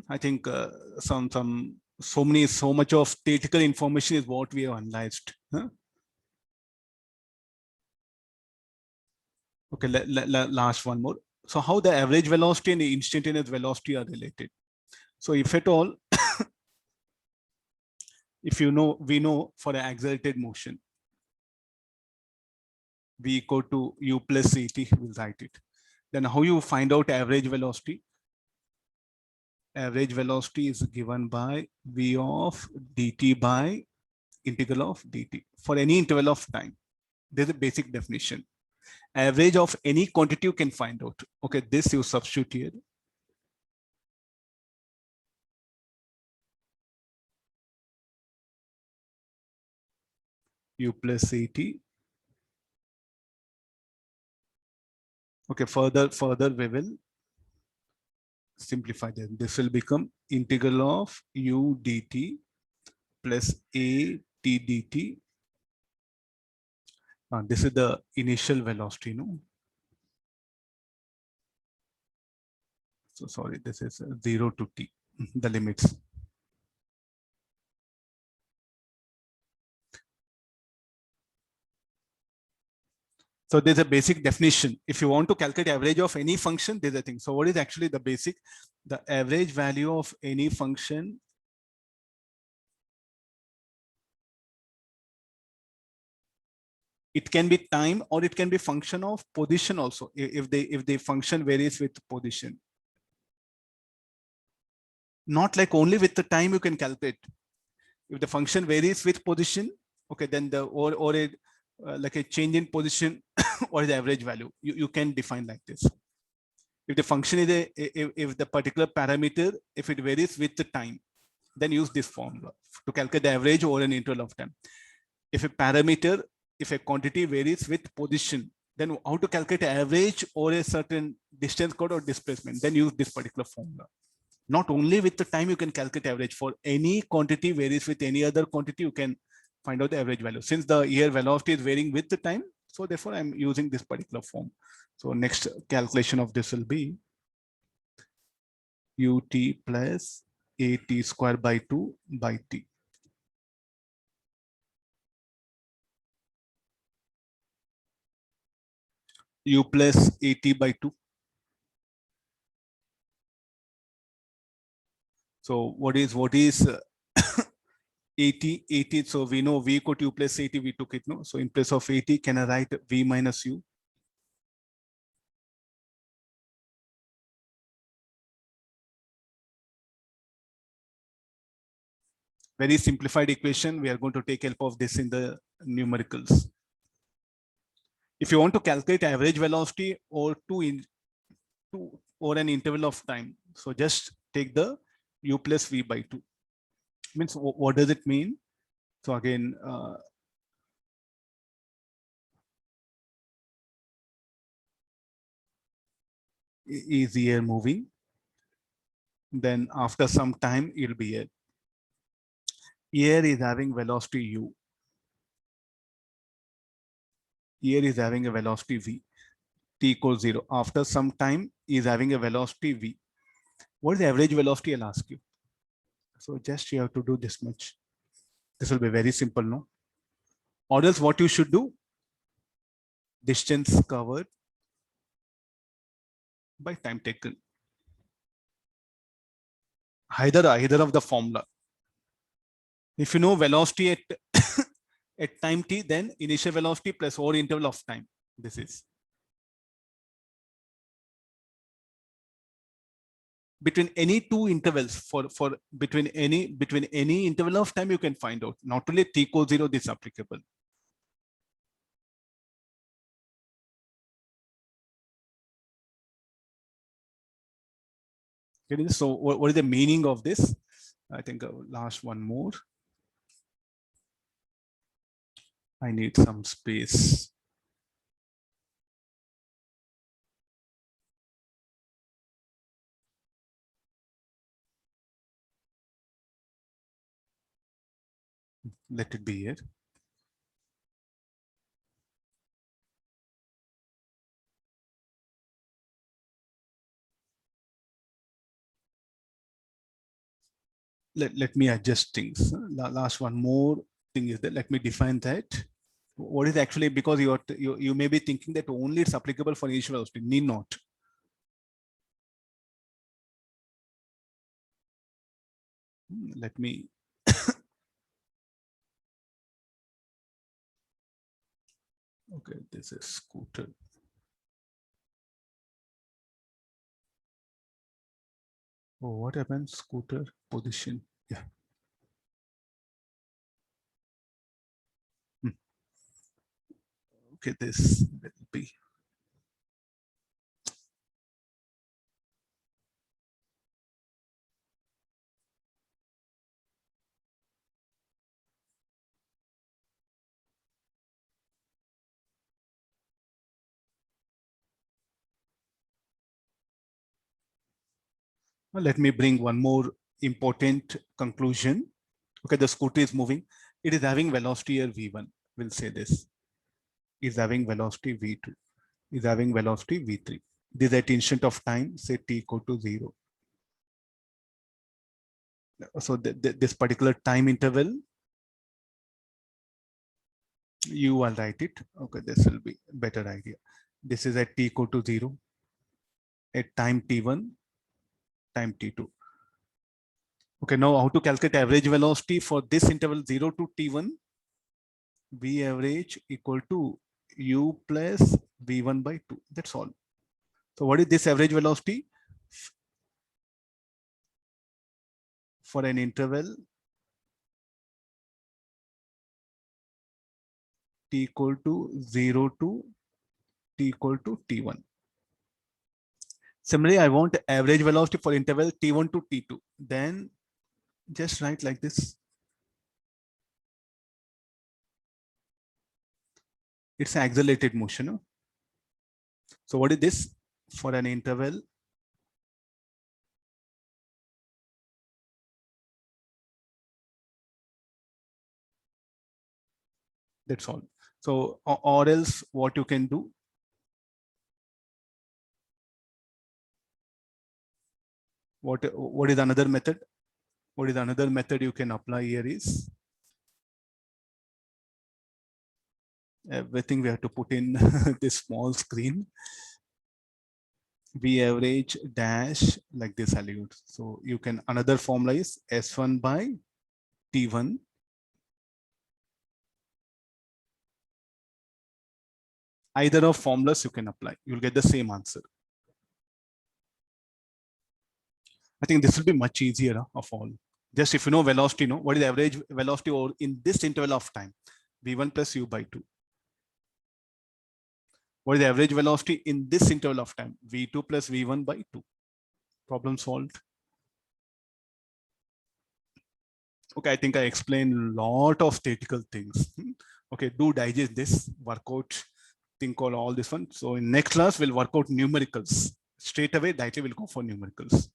I think so much of theoretical information is what we have analyzed. Okay, last one more. So how the average velocity and the instantaneous velocity are related. So if at all, if you know, we know for an accelerated motion, v equal to u plus at, we'll write it. Then how you find out average velocity? Average velocity is given by v of dt by integral of dt for any interval of time. There's a basic definition. Average of any quantity you can find out. Okay, this you substitute here. U plus at. Okay, further we will simplify that. This will become integral of u dt plus a t dt. This is the initial velocity, no? So sorry, this is 0 to t, the limits. So there's a basic definition. If you want to calculate average of any function, there's a thing. So what is actually the basic? The average value of any function it can be time or it can be function of position also if the function varies with position. Not like only with the time you can calculate. If the function varies with position, okay, then the or a like a change in position or the average value, you can define like this. If the function is if the particular parameter, if it varies with the time, then use this formula to calculate the average over an interval of time. If a parameter, if a quantity varies with position, then how to calculate average or a certain distance code or displacement, then use this particular formula. Not only with the time you can calculate average, for any quantity varies with any other quantity, you can find out the average value. Since the air velocity is varying with the time, so therefore I'm using this particular form. So next calculation of this will be ut plus at square by 2 by t. U plus at by 2. So what is 80? So we know v equal to u plus 80, we took it, no? So in place of 80, can I write v minus u? Very simplified equation. We are going to take help of this in the numericals. If you want to calculate average velocity or or an interval of time, so just take the u plus v by 2. Means what does it mean? So again, is the air moving? Then after some time, it'll be air. Air is having velocity u. Air is having a velocity v. T equals 0. After some time, is having a velocity v. What is the average velocity? I'll ask you. So just you have to do this much. This will be very simple, no? Or else what you should do? Distance covered by time taken. Either of the formula. If you know velocity at at time t, then initial velocity plus or interval of time. This is between any two intervals for between any interval of time you can find out. Not only t equals 0, this is applicable. So what is the meaning of this? I think last one more. I need some space. Let it be here. let me adjust things. Last one more thing is that let me define that. What is actually, because you may be thinking that only it's applicable for initial velocity, need not. Let me okay, this is scooter. Oh, what happens? Scooter position. Yeah. Okay, this will be. Let me bring one more important conclusion. Okay, the scooter is moving. It is having velocity here v1. We'll say this is having velocity v2. Is having velocity v3. This at instant of time, say t equal to 0. So this particular time interval, you will write it. Okay, this will be better idea. This is at t equal to 0, at time t1, time t2. Okay, now how to calculate average velocity for this interval 0 to t1? V average equal to u plus v1 by 2. That's all. So what is this average velocity? For an interval t equal to 0 to t equal to t1. Similarly, I want average velocity for interval t1 to t2. Then just write like this. It's an accelerated motion. So what is this for an interval? That's all. So, or else what you can do? What is another method? What is another method you can apply here is everything we have to put in this small screen. V average dash like this salute. So you can, another formula is S1 by T1. Either of formulas you can apply. You'll get the same answer. I think this will be much easier of all. Just if you know velocity, what is the average velocity or in this interval of time? V1 plus U by 2. What is the average velocity in this interval of time? V2 plus V1 by 2. Problem solved. Okay, I think I explained a lot of statistical things. Okay, do digest this, work out, think on all this one. So in next class, we'll work out numericals. Straight away, directly we'll go for numericals.